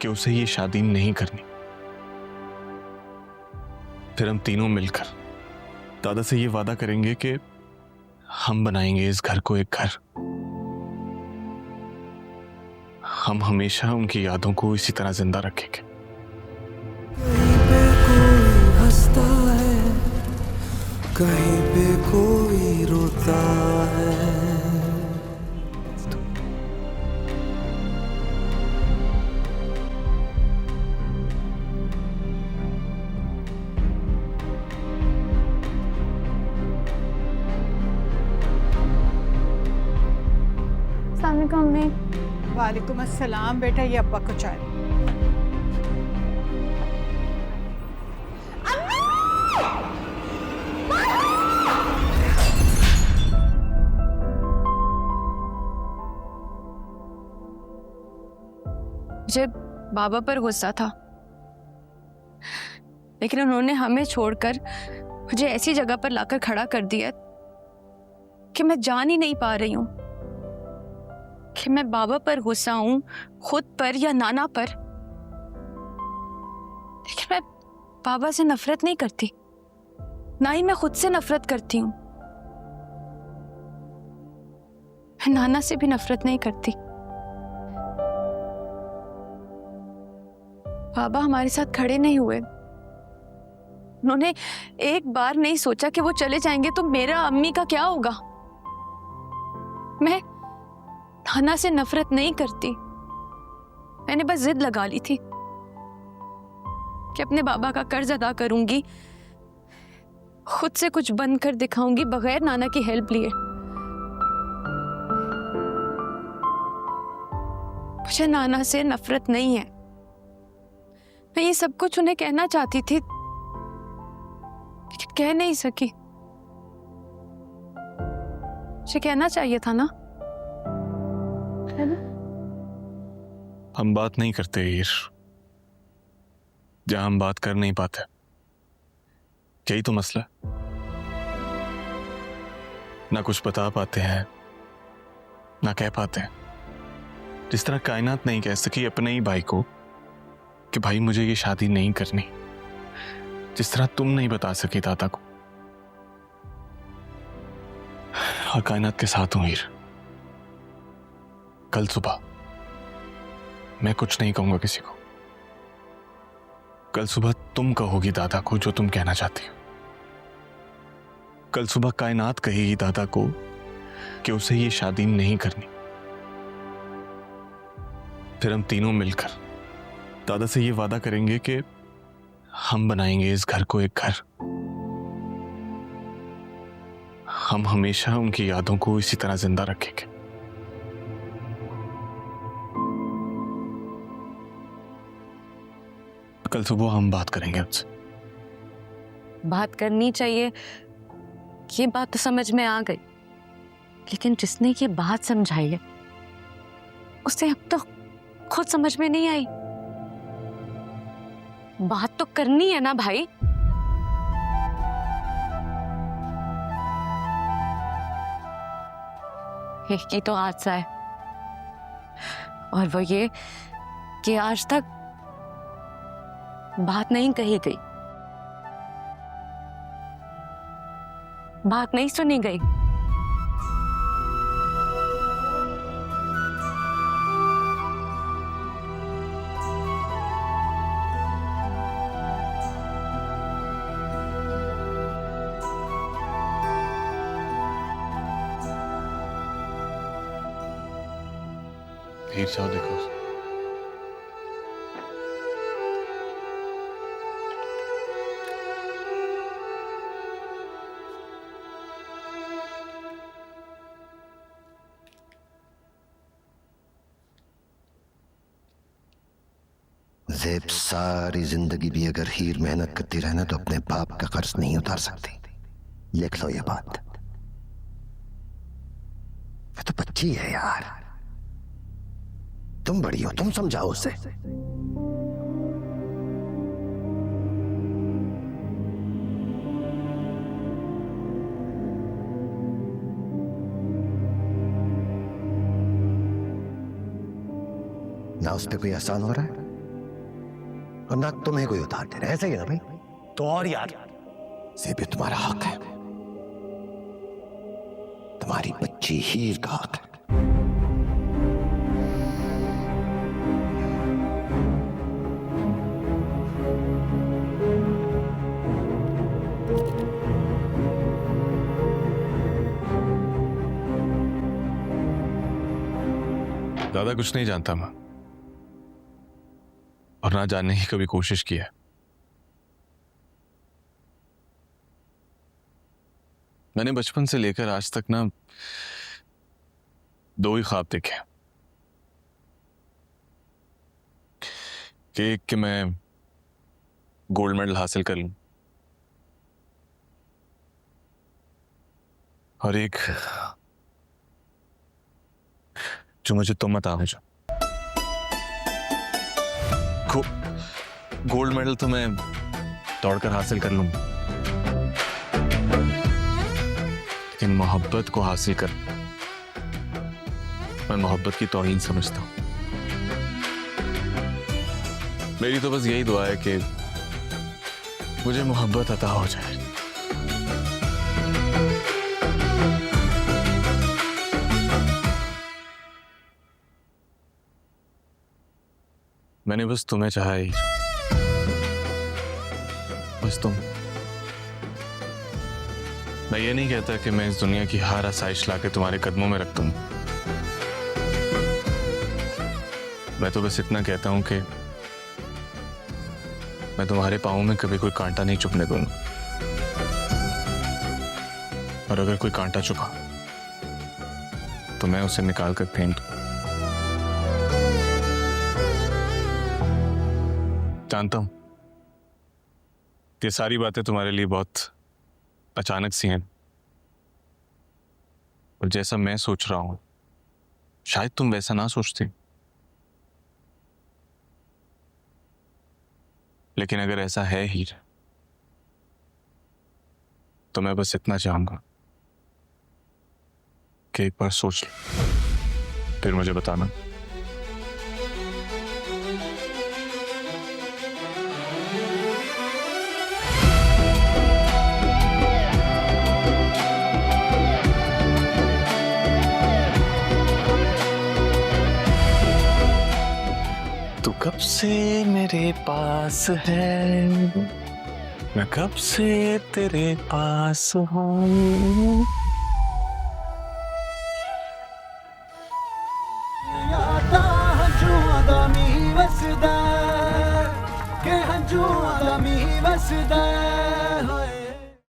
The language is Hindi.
कि उसे ये शादी नहीं करनी। फिर हम तीनों मिलकर दादा से ये वादा करेंगे कि हम बनाएंगे इस घर को एक घर। हम हमेशा उनकी यादों को इसी तरह जिंदा रखेंगे। कहीं पे कोई हंसता है, कहीं पे कोई रोता है। वालेकुम अस्सलाम बेटा, ये अब्बा को चाय। मुझे बाबा पर गुस्सा था, लेकिन उन्होंने हमें छोड़कर मुझे ऐसी जगह पर लाकर खड़ा कर दिया कि मैं जान ही नहीं पा रही हूं कि मैं बाबा पर गुस्सा हूं, खुद पर या नाना पर। लेकिन मैं बाबा से नफरत नहीं करती, ना ही मैं खुद से नफरत करती हूं। मैं नाना से भी नफरत नहीं करती। बाबा हमारे साथ खड़े नहीं हुए। उन्होंने एक बार नहीं सोचा कि वो चले जाएंगे तो मेरा अम्मी का क्या होगा। मैं नाना से नफरत नहीं करती, मैंने बस जिद लगा ली थी कि अपने बाबा का कर्ज अदा करूंगी, खुद से कुछ बंद कर दिखाऊंगी बगैर नाना की हेल्प लिए। मुझे नाना से नफरत नहीं है। मैं ये सब कुछ उन्हें कहना चाहती थी, लेकिन कह नहीं सकी। मुझे कहना चाहिए था ना, है ना? हम बात नहीं करते हीर, जहां हम बात कर नहीं पाते। यही तो मसला है। ना कुछ बता पाते हैं, ना कह पाते हैं। जिस तरह कायनात नहीं कह सकी अपने ही भाई को कि भाई मुझे ये शादी नहीं करनी, जिस तरह तुम नहीं बता सके दादा को। और कायनात के साथ हूं हीर। कल सुबह मैं कुछ नहीं कहूंगा किसी को। कल सुबह तुम कहोगी दादा को जो तुम कहना चाहती हो। कल सुबह कायनात कहेगी दादा को कि उसे ये शादी नहीं करनी। फिर हम तीनों मिलकर दादा से ये वादा करेंगे कि हम बनाएंगे इस घर को एक घर। हम हमेशा उनकी यादों को इसी तरह जिंदा रखेंगे। कल सुबह हम बात करेंगे उनसे। बात करनी चाहिए, ये बात तो समझ में आ गई, लेकिन जिसने ये बात समझाई है उसे अब तो खुद समझ में नहीं आई। बात तो करनी है ना भाई। एक ही तो हादसा है, और वो ये कि आज तक बात नहीं कही गई, बात नहीं सुनी गई। हीर जाओ देखो। ज़ेब सारी जिंदगी भी अगर हीर मेहनत करती रहना तो अपने बाप का कर्ज नहीं उतार सकती। लिख लो ये बात। वो तो बच्ची है यार, तुम बड़ी हो, तुम समझाओ उसे। ना उस पे कोई एहसान हो रहा है और ना तुम्हें कोई उधार दे रहा है, ऐसा ही है ना भाई? तो और यार, ये भी तुम्हारा हक है, तुम्हारी बच्ची हीर का हक है। ज्यादा कुछ नहीं जानता मैं, और ना जानने की कभी कोशिश की है। मैंने बचपन से लेकर आज तक ना 2 ही ख्वाब देखे हैं कि एक कि मैं गोल्ड मेडल हासिल कर लूं, और एक जो मुझे तुम अता हो जाओ। गोल्ड मेडल तो मैं दौड़कर हासिल कर लूं, लेकिन मोहब्बत को हासिल कर मैं मोहब्बत की तौहीन समझता हूं। मेरी तो बस यही दुआ है कि मुझे मोहब्बत अता हो जाए। मैंने बस तुम्हें चाहा ही, बस तुम। मैं ये नहीं कहता कि मैं इस दुनिया की हर आसाइश लाके तुम्हारे कदमों में रख दूं। मैं तो बस इतना कहता हूं कि मैं तुम्हारे पांवों में कभी कोई कांटा नहीं चुभने दूंगा, और अगर कोई कांटा चुभा तो मैं उसे निकाल कर फेंक दूं। जानता हूं ये सारी बातें तुम्हारे लिए बहुत अचानक सी हैं, और जैसा मैं सोच रहा हूं शायद तुम वैसा ना सोचती, लेकिन अगर ऐसा है ही तो मैं बस इतना चाहूंगा कि एक बार सोच लो, फिर मुझे बताना। तू कब से मेरे पास है, मैं कब से तेरे पास हूँ। यादा हंजुआ दा मी वसदा, के हंजुआ दा मी वसदा।